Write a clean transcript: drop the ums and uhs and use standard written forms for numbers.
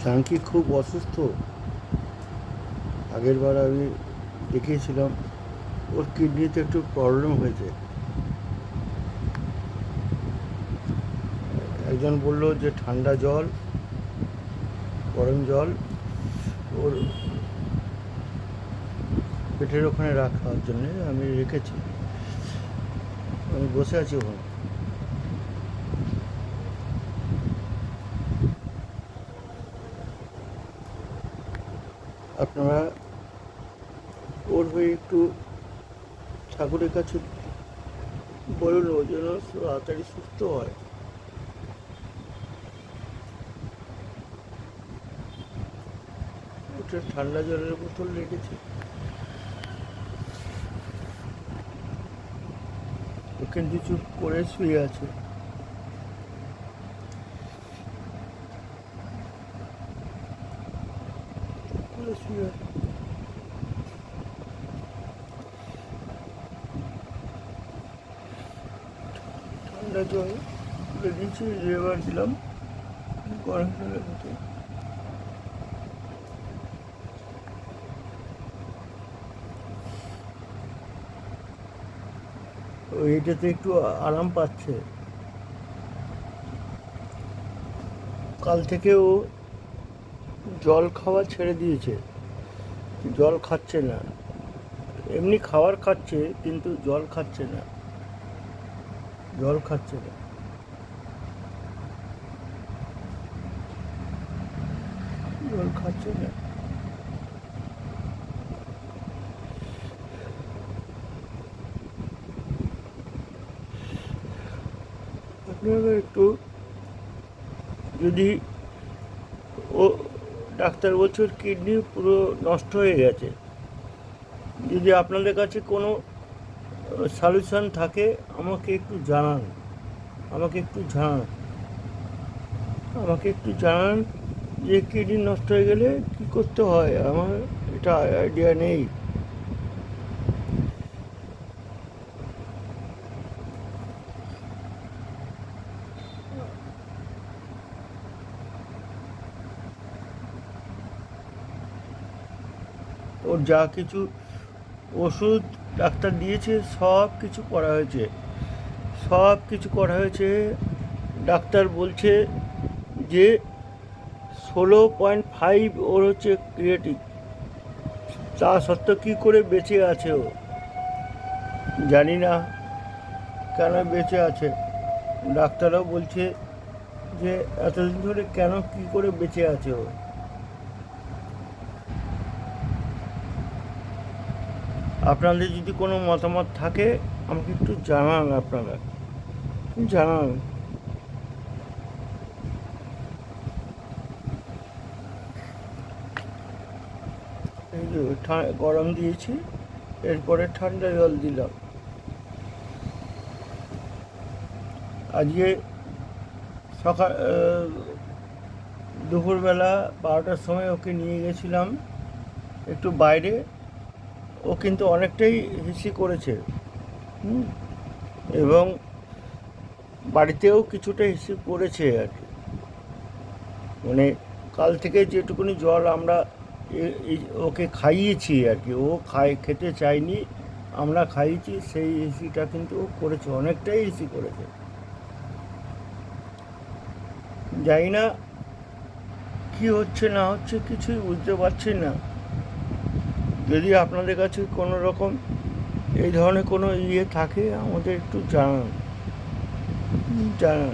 জানকি খুব অসুস্থ। আগের বার আমি দেখিয়েছিলাম, ওর কিডনিতে একটু প্রবলেম হয়েছে। একজন বলল যে ঠান্ডা জল, গরম জল ওর পেটের ওখানে রাখার জন্যে আমি রেখেছি। আমি বসে আছি ওখানে। আপনারা ওর হয়ে একটু ঠাকুরের কাছে বলুন, ও যেন তাড়াতাড়ি সুস্থ হয়। ওটা ঠান্ডা জলের বোতল রেখেছি, ওকে কিছু করে শুয়ে আছে। শুয়ে আছে। ঠান্ডা জল তুলে দিয়েছি, এবার দিলাম গরম জলের বোতল। এইটাতে একটু আরাম পাচ্ছে। কাল থেকে ও জল খাওয়া ছেড়ে দিয়েছে, জল খাচ্ছে না। এমনি খাবার খাচ্ছে কিন্তু জল খাচ্ছে না, জল খাচ্ছে না। জল খাচ্ছে না। আপনারা একটু, যদি ও, ডাক্তার বলছে ওর কিডনি পুরো নষ্ট হয়ে গেছে, যদি আপনাদের কাছে কোনো সলিউশন থাকে আমাকে একটু জানান, আমাকে একটু জানান, আমাকে একটু জানান যে কিডনি নষ্ট হয়ে গেলে কী করতে হয়। আমার এটা আইডিয়া নেই। ওর যা কিছু ওষুধ ডাক্তার দিয়েছে সব কিছু করা হয়েছে, সব কিছু করা হয়েছে। ডাক্তার বলছে যে 16.5 ওর হচ্ছে ক্রিয়েটিভ। তা সত্ত্বেও কী করে বেঁচে আছে ও জানি না, কেন বেঁচে আছে। ডাক্তারও বলছে যে এতদিন ধরে কেন কী করে বেঁচে আছে ও। আপনাদের যদি কোনো মতামত থাকে আমাকে একটু জানান, আপনারা জানান। এই যে গরম দিয়েছি, এরপরে ঠান্ডা জল দিলাম। আজকে সকাল দুপুরবেলা 12টার সময় ওকে নিয়ে গেছিলাম একটু বাইরে। ও কিন্তু অনেকটাই হিসি করেছে, এবং বাড়িতেও কিছুটা হিসি করেছে আর কি। মানে কাল থেকে যেটুকুনি জল আমরা ওকে খাইয়েছি আর কি, ও খেতে চায়নি, আমরা খাইয়েছি, সেই হিসিটা কিন্তু ও করেছে, অনেকটাই হিসি করেছে। জানি না কী হচ্ছে না হচ্ছে, কিছুই বুঝতে পারছি না। যদি আপনাদের কাছে কোনো রকম এই ধরনের কোনো ইয়ে থাকে আমাদের একটু জানান, জানান।